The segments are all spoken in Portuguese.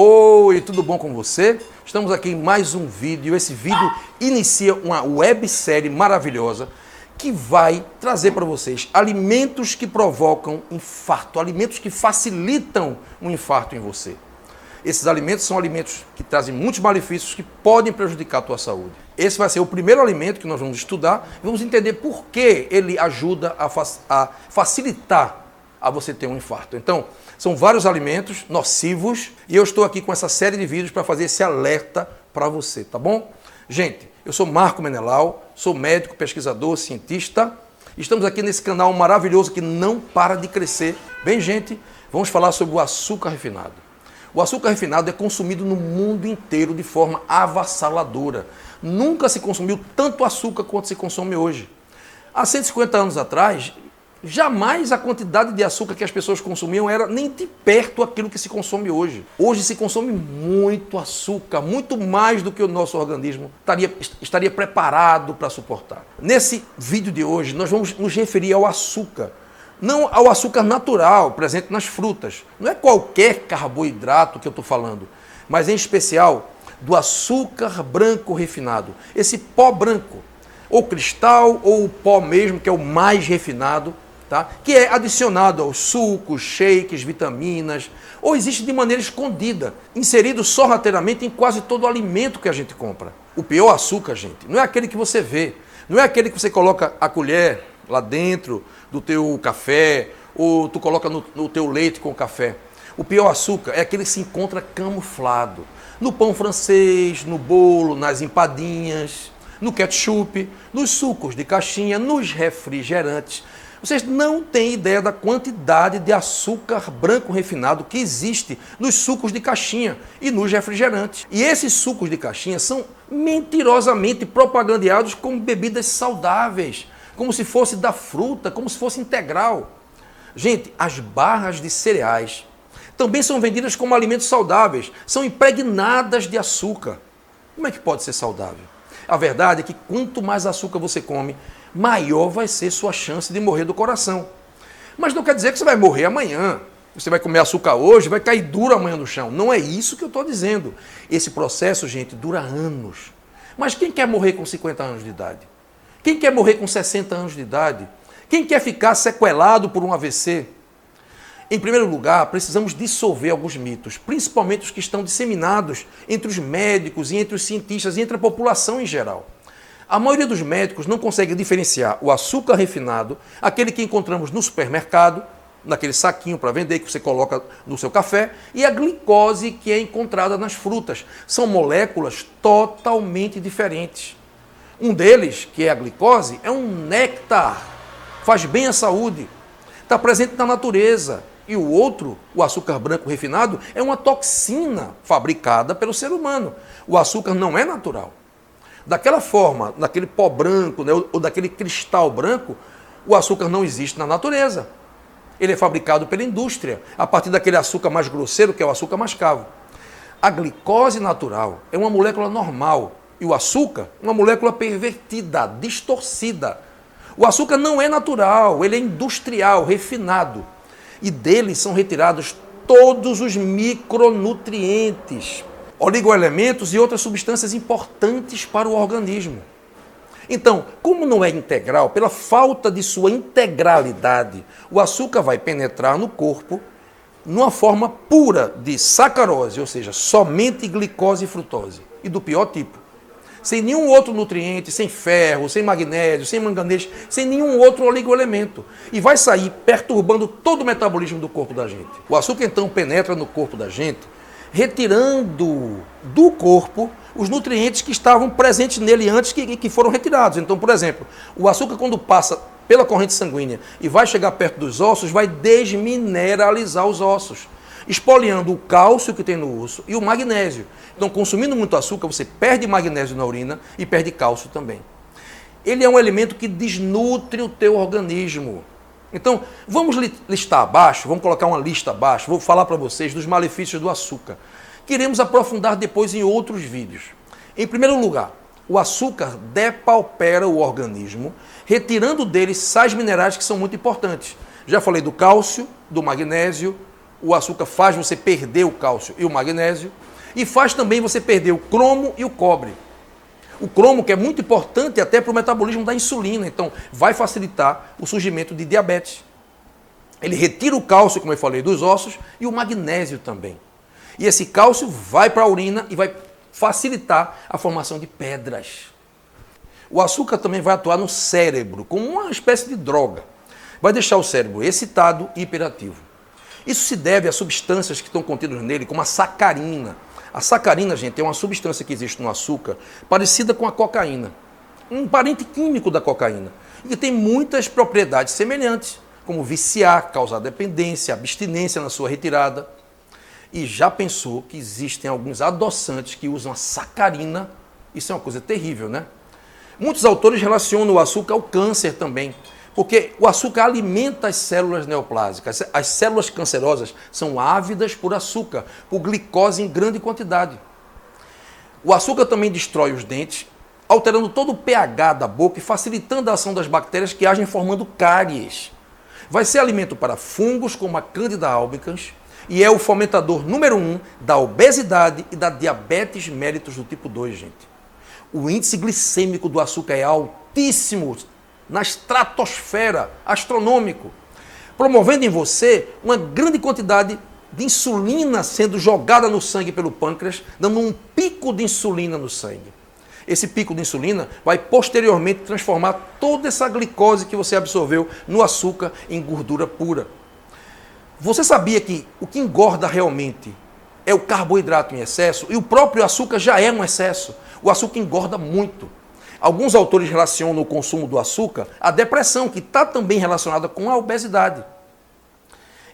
Oi, tudo bom com você? Estamos aqui em mais um vídeo. Esse vídeo inicia uma websérie maravilhosa que vai trazer para vocês alimentos que provocam infarto, alimentos que facilitam um infarto em você. Esses alimentos são alimentos que trazem muitos malefícios que podem prejudicar a tua saúde. Esse vai ser o primeiro alimento que nós vamos estudar e vamos entender por que ele ajuda a facilitar a você ter um infarto. Então, são vários alimentos nocivos e eu estou aqui com essa série de vídeos para fazer esse alerta para você, tá bom? Gente, eu sou Marco Menelau, sou médico, pesquisador, cientista. Estamos aqui nesse canal maravilhoso que não para de crescer. Bem, gente, vamos falar sobre o açúcar refinado. O açúcar refinado é consumido no mundo inteiro de forma avassaladora. Nunca se consumiu tanto açúcar quanto se consome hoje. Há 150 anos atrás, jamais a quantidade de açúcar que as pessoas consumiam era nem de perto aquilo que se consome hoje. Hoje se consome muito açúcar, muito mais do que o nosso organismo estaria preparado para suportar. Nesse vídeo de hoje, nós vamos nos referir ao açúcar. Não ao açúcar natural, presente nas frutas. Não é qualquer carboidrato que eu estou falando, mas em especial do açúcar branco refinado. Esse pó branco, ou cristal, ou o pó mesmo, que é o mais refinado, tá? Que é adicionado aos sucos, shakes, vitaminas, ou existe de maneira escondida, inserido sorrateiramente em quase todo alimento que a gente compra. O pior açúcar, gente, não é aquele que você vê, não é aquele que você coloca a colher lá dentro do teu café, ou tu coloca no teu leite com café. O pior açúcar é aquele que se encontra camuflado no pão francês, no bolo, nas empadinhas, no ketchup, nos sucos de caixinha, nos refrigerantes. Vocês não têm ideia da quantidade de açúcar branco refinado que existe nos sucos de caixinha e nos refrigerantes. E esses sucos de caixinha são mentirosamente propagandeados como bebidas saudáveis, como se fosse da fruta, como se fosse integral. Gente, as barras de cereais também são vendidas como alimentos saudáveis, são impregnadas de açúcar. Como é que pode ser saudável? A verdade é que quanto mais açúcar você come, maior vai ser sua chance de morrer do coração. Mas não quer dizer que você vai morrer amanhã. Você vai comer açúcar hoje, vai cair duro amanhã no chão. Não é isso que eu estou dizendo. Esse processo, gente, dura anos. Mas quem quer morrer com 50 anos de idade? Quem quer morrer com 60 anos de idade? Quem quer ficar sequelado por um AVC? Em primeiro lugar, precisamos dissolver alguns mitos, principalmente os que estão disseminados entre os médicos e entre os cientistas e entre a população em geral. A maioria dos médicos não consegue diferenciar o açúcar refinado, aquele que encontramos no supermercado, naquele saquinho para vender que você coloca no seu café, e a glicose que é encontrada nas frutas. São moléculas totalmente diferentes. Um deles, que é a glicose, é um néctar, faz bem à saúde, está presente na natureza. E o outro, o açúcar branco refinado, é uma toxina fabricada pelo ser humano. O açúcar não é natural. Daquela forma, naquele pó branco, né, ou daquele cristal branco, o açúcar não existe na natureza. Ele é fabricado pela indústria, a partir daquele açúcar mais grosseiro, que é o açúcar mascavo. A glicose natural é uma molécula normal. E o açúcar, uma molécula pervertida, distorcida. O açúcar não é natural, ele é industrial, refinado. E dele são retirados todos os micronutrientes, oligoelementos e outras substâncias importantes para o organismo. Então, como não é integral, pela falta de sua integralidade, o açúcar vai penetrar no corpo numa forma pura de sacarose, ou seja, somente glicose e frutose, e do pior tipo. Sem nenhum outro nutriente, sem ferro, sem magnésio, sem manganês, sem nenhum outro oligoelemento. E vai sair perturbando todo o metabolismo do corpo da gente. O açúcar então penetra no corpo da gente, retirando do corpo os nutrientes que estavam presentes nele antes que foram retirados. Então, por exemplo, o açúcar quando passa pela corrente sanguínea e vai chegar perto dos ossos, vai desmineralizar os ossos, espoliando o cálcio que tem no osso e o magnésio. Então, consumindo muito açúcar, você perde magnésio na urina e perde cálcio também. Ele é um elemento que desnutre o teu organismo. Então, vamos listar abaixo, vamos colocar uma lista abaixo, vou falar para vocês dos malefícios do açúcar. Queremos aprofundar depois em outros vídeos. Em primeiro lugar, o açúcar depaupera o organismo, retirando dele sais minerais que são muito importantes. Já falei do cálcio, do magnésio, O açúcar faz você perder o cálcio e o magnésio e faz também você perder o cromo e o cobre. O cromo, que é muito importante até para o metabolismo da insulina, então vai facilitar o surgimento de diabetes. Ele retira o cálcio, como eu falei, dos ossos e o magnésio também. E esse cálcio vai para a urina e vai facilitar a formação de pedras. O açúcar também vai atuar no cérebro como uma espécie de droga. Vai deixar o cérebro excitado e hiperativo. Isso se deve a substâncias que estão contidas nele, como a sacarina. A sacarina, gente, é uma substância que existe no açúcar parecida com a cocaína. Um parente químico da cocaína. E que tem muitas propriedades semelhantes, como viciar, causar dependência, abstinência na sua retirada. E já pensou que existem alguns adoçantes que usam a sacarina? Isso é uma coisa terrível, né? Muitos autores relacionam o açúcar ao câncer também, porque o açúcar alimenta as células neoplásicas. As células cancerosas são ávidas por açúcar, por glicose em grande quantidade. O açúcar também destrói os dentes, alterando todo o pH da boca e facilitando a ação das bactérias que agem formando cáries. Vai ser alimento para fungos como a Candida albicans e é o fomentador número 1 da obesidade e da diabetes mellitus do tipo 2, gente. O índice glicêmico do açúcar é altíssimo, na estratosfera, astronômico, promovendo em você uma grande quantidade de insulina sendo jogada no sangue pelo pâncreas, dando um pico de insulina no sangue. Esse pico de insulina vai posteriormente transformar toda essa glicose que você absorveu no açúcar em gordura pura. Você sabia que o que engorda realmente é o carboidrato em excesso? E o próprio açúcar já é um excesso. O açúcar engorda muito. Alguns autores relacionam o consumo do açúcar à depressão, que está também relacionada com a obesidade.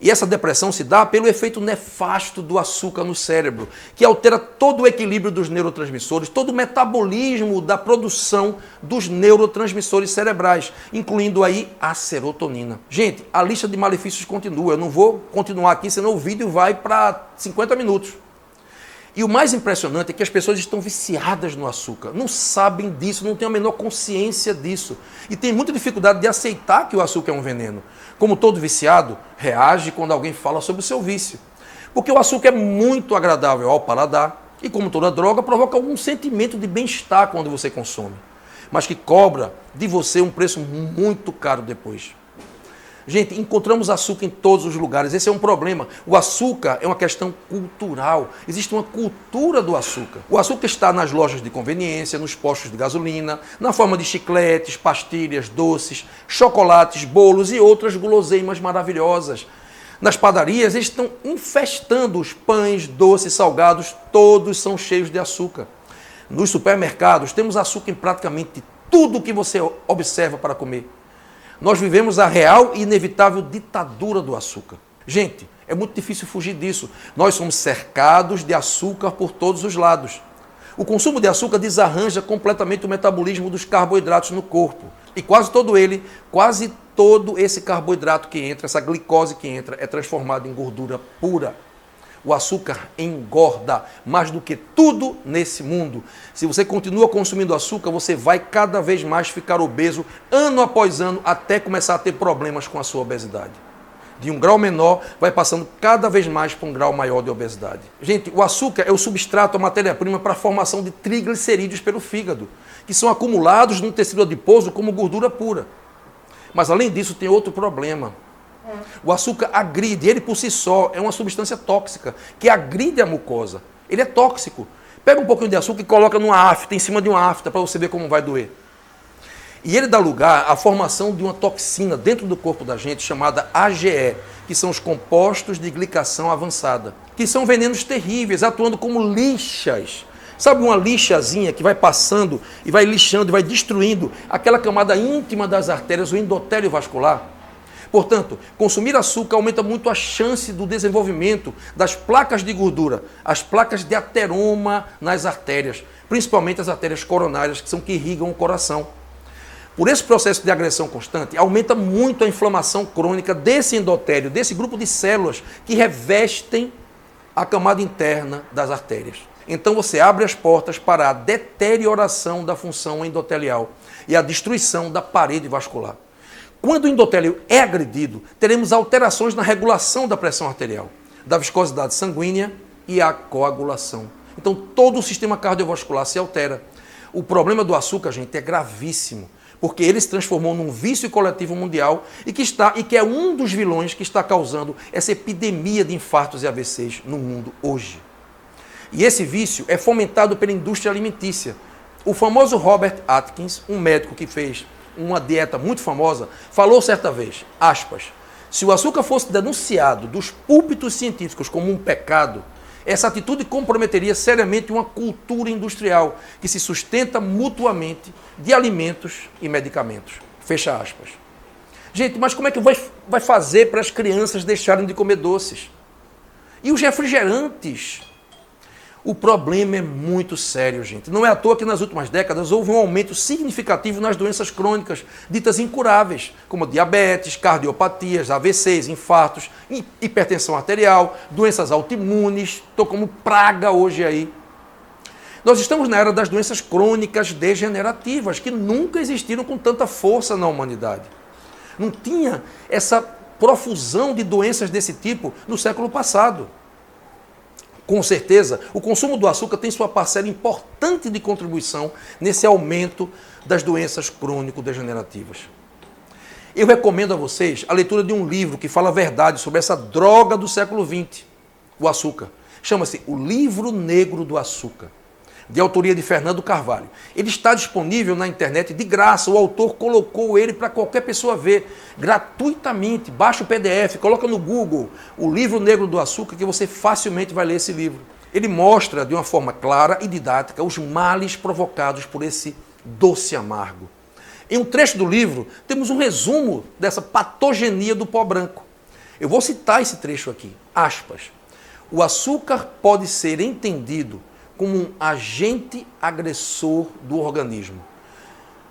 E essa depressão se dá pelo efeito nefasto do açúcar no cérebro, que altera todo o equilíbrio dos neurotransmissores, todo o metabolismo da produção dos neurotransmissores cerebrais, incluindo aí a serotonina. Gente, a lista de malefícios continua. Eu não vou continuar aqui, senão o vídeo vai para 50 minutos. E o mais impressionante é que as pessoas estão viciadas no açúcar, não sabem disso, não têm a menor consciência disso. E têm muita dificuldade de aceitar que o açúcar é um veneno. Como todo viciado, reage quando alguém fala sobre o seu vício. Porque o açúcar é muito agradável ao paladar e, como toda droga, provoca algum sentimento de bem-estar quando você consome, mas que cobra de você um preço muito caro depois. Gente, encontramos açúcar em todos os lugares. Esse é um problema. O açúcar é uma questão cultural. Existe uma cultura do açúcar. O açúcar está nas lojas de conveniência, nos postos de gasolina, na forma de chicletes, pastilhas, doces, chocolates, bolos e outras guloseimas maravilhosas. Nas padarias, eles estão infestando os pães, doces, salgados, todos são cheios de açúcar. Nos supermercados, temos açúcar em praticamente tudo que você observa para comer. Nós vivemos a real e inevitável ditadura do açúcar. Gente, é muito difícil fugir disso. Nós somos cercados de açúcar por todos os lados. O consumo de açúcar desarranja completamente o metabolismo dos carboidratos no corpo. E quase todo esse carboidrato que entra, essa glicose que entra, é transformado em gordura pura. O açúcar engorda mais do que tudo nesse mundo. Se você continua consumindo açúcar, você vai cada vez mais ficar obeso, ano após ano, até começar a ter problemas com a sua obesidade. De um grau menor, vai passando cada vez mais para um grau maior de obesidade. Gente, o açúcar é o substrato, a matéria-prima para a formação de triglicerídeos pelo fígado, que são acumulados no tecido adiposo como gordura pura. Mas, além disso, tem outro problema. O açúcar agride, ele por si só é uma substância tóxica, que agride a mucosa. Ele é tóxico. Pega um pouquinho de açúcar e coloca numa afta, em cima de uma afta, para você ver como vai doer. E ele dá lugar à formação de uma toxina dentro do corpo da gente, chamada AGE, que são os compostos de glicação avançada, que são venenos terríveis, atuando como lixas. Sabe uma lixazinha que vai passando e vai lixando e vai destruindo aquela camada íntima das artérias, o endotélio vascular? Portanto, consumir açúcar aumenta muito a chance do desenvolvimento das placas de gordura, as placas de ateroma nas artérias, principalmente as artérias coronárias, que são que irrigam o coração. Por esse processo de agressão constante, aumenta muito a inflamação crônica desse endotélio, desse grupo de células que revestem a camada interna das artérias. Então você abre as portas para a deterioração da função endotelial e a destruição da parede vascular. Quando o endotélio é agredido, teremos alterações na regulação da pressão arterial. da viscosidade sanguínea e a coagulação. Então, todo o sistema cardiovascular se altera. O problema do açúcar, gente, é gravíssimo, porque ele se transformou num vício coletivo mundial e que é um dos vilões que está causando essa epidemia de infartos e AVCs no mundo hoje. E esse vício é fomentado pela indústria alimentícia. O famoso Robert Atkins, um médico que fez uma dieta muito famosa, falou certa vez, aspas, se o açúcar fosse denunciado dos púlpitos científicos como um pecado, essa atitude comprometeria seriamente uma cultura industrial que se sustenta mutuamente de alimentos e medicamentos. Fecha aspas. Gente, mas como é que vai fazer para as crianças deixarem de comer doces? E os refrigerantes? O problema é muito sério, gente. Não é à toa que nas últimas décadas houve um aumento significativo nas doenças crônicas, ditas incuráveis, como diabetes, cardiopatias, AVCs, infartos, hipertensão arterial, doenças autoimunes, estão como praga hoje aí. Nós estamos na era das doenças crônicas degenerativas, que nunca existiram com tanta força na humanidade. Não tinha essa profusão de doenças desse tipo no século passado. Com certeza, o consumo do açúcar tem sua parcela importante de contribuição nesse aumento das doenças crônico-degenerativas. Eu recomendo a vocês a leitura de um livro que fala a verdade sobre essa droga do século XX, o açúcar. Chama-se O Livro Negro do Açúcar, de autoria de Fernando Carvalho. Ele está disponível na internet de graça, o autor colocou ele para qualquer pessoa ver, gratuitamente. Baixa o PDF, coloca no Google O Livro Negro do Açúcar, que você facilmente vai ler esse livro. Ele mostra de uma forma clara e didática os males provocados por esse doce amargo. Em um trecho do livro, temos um resumo dessa patogenia do pó branco. Eu vou citar esse trecho aqui, aspas. O açúcar pode ser entendido como um agente agressor do organismo.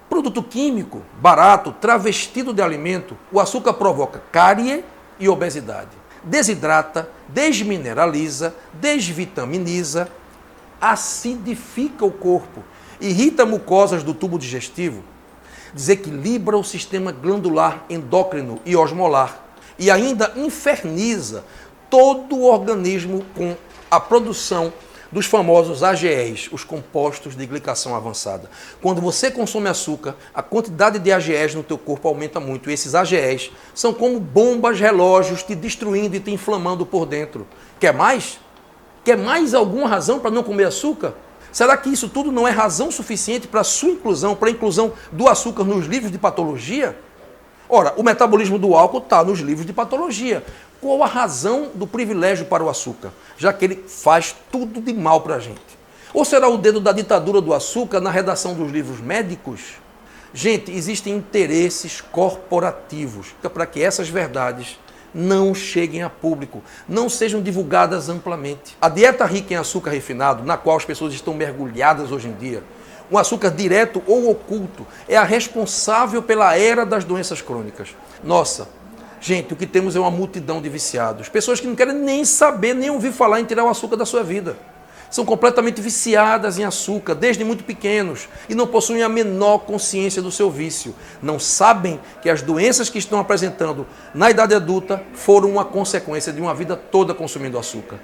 Produto químico, barato, travestido de alimento, o açúcar provoca cárie e obesidade. Desidrata, desmineraliza, desvitaminiza, acidifica o corpo, irrita mucosas do tubo digestivo, desequilibra o sistema glandular, endócrino e osmolar e ainda inferniza todo o organismo com a produção dos famosos AGEs, os compostos de glicação avançada. Quando você consome açúcar, a quantidade de AGEs no teu corpo aumenta muito. E esses AGEs são como bombas relógios te destruindo e te inflamando por dentro. Quer mais? Quer mais alguma razão para não comer açúcar? Será que isso tudo não é razão suficiente para a sua inclusão, para a inclusão do açúcar nos livros de patologia? Ora, o metabolismo do álcool está nos livros de patologia. Qual a razão do privilégio para o açúcar? Já que ele faz tudo de mal para a gente. Ou será o dedo da ditadura do açúcar na redação dos livros médicos? Gente, existem interesses corporativos para que essas verdades não cheguem a público, não sejam divulgadas amplamente. A dieta rica em açúcar refinado, na qual as pessoas estão mergulhadas hoje em dia, o açúcar direto ou oculto, é a responsável pela era das doenças crônicas. Nossa, gente, o que temos é uma multidão de viciados. Pessoas que não querem nem saber, nem ouvir falar em tirar o açúcar da sua vida. São completamente viciadas em açúcar, desde muito pequenos, e não possuem a menor consciência do seu vício. Não sabem que as doenças que estão apresentando na idade adulta foram uma consequência de uma vida toda consumindo açúcar.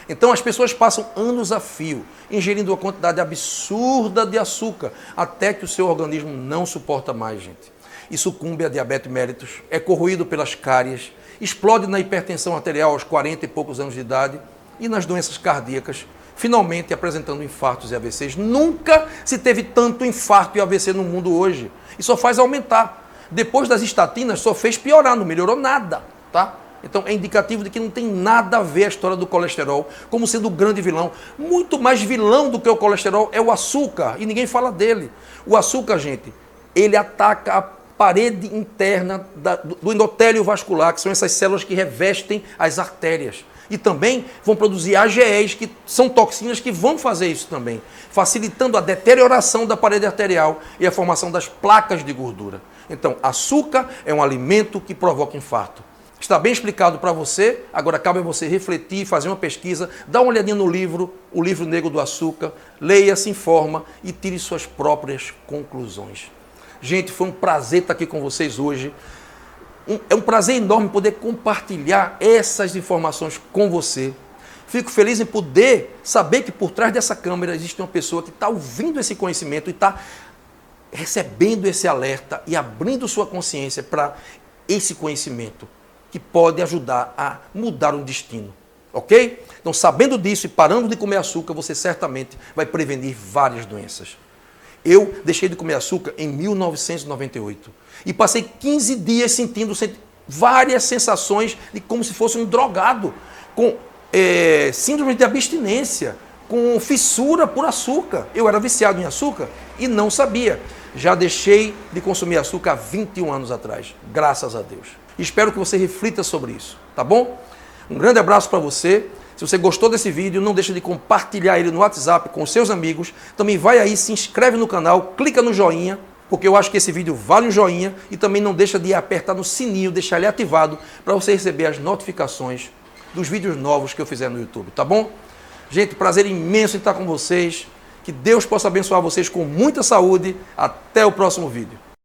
Então as pessoas passam anos a fio, ingerindo uma quantidade absurda de açúcar, até que o seu organismo não suporta mais, gente. E sucumbe a diabetes mellitus, é corroído pelas cáries, explode na hipertensão arterial aos 40 e poucos anos de idade e nas doenças cardíacas, finalmente apresentando infartos e AVCs. Nunca se teve tanto infarto e AVC no mundo hoje. E só faz aumentar. Depois das estatinas, só fez piorar, não melhorou nada, tá? Então é indicativo de que não tem nada a ver a história do colesterol como sendo o grande vilão. Muito mais vilão do que o colesterol é o açúcar, e ninguém fala dele. O açúcar, gente, ele ataca a parede interna do endotélio vascular, que são essas células que revestem as artérias. E também vão produzir AGEs, que são toxinas que vão fazer isso também, facilitando a deterioração da parede arterial e a formação das placas de gordura. Então, açúcar é um alimento que provoca infarto. Está bem explicado para você, agora cabe a você refletir, fazer uma pesquisa, dar uma olhadinha no livro, O Livro Negro do Açúcar, leia, se informa e tire suas próprias conclusões. Gente, foi um prazer estar aqui com vocês hoje. É um prazer enorme poder compartilhar essas informações com você. Fico feliz em poder saber que por trás dessa câmera existe uma pessoa que está ouvindo esse conhecimento e está recebendo esse alerta e abrindo sua consciência para esse conhecimento que pode ajudar a mudar um destino. Ok? Então, sabendo disso e parando de comer açúcar, você certamente vai prevenir várias doenças. Eu deixei de comer açúcar em 1998 e passei 15 dias sentindo várias sensações de como se fosse um drogado, com síndrome de abstinência, com fissura por açúcar. Eu era viciado em açúcar e não sabia. Já deixei de consumir açúcar há 21 anos atrás, graças a Deus. Espero que você reflita sobre isso, tá bom? Um grande abraço para você. Se você gostou desse vídeo, não deixe de compartilhar ele no WhatsApp com seus amigos. Também vai aí, se inscreve no canal, clica no joinha, porque eu acho que esse vídeo vale um joinha. E também não deixa de apertar no sininho, deixar ele ativado para você receber as notificações dos vídeos novos que eu fizer no YouTube, tá bom? Gente, prazer imenso em estar com vocês. Que Deus possa abençoar vocês com muita saúde. Até o próximo vídeo.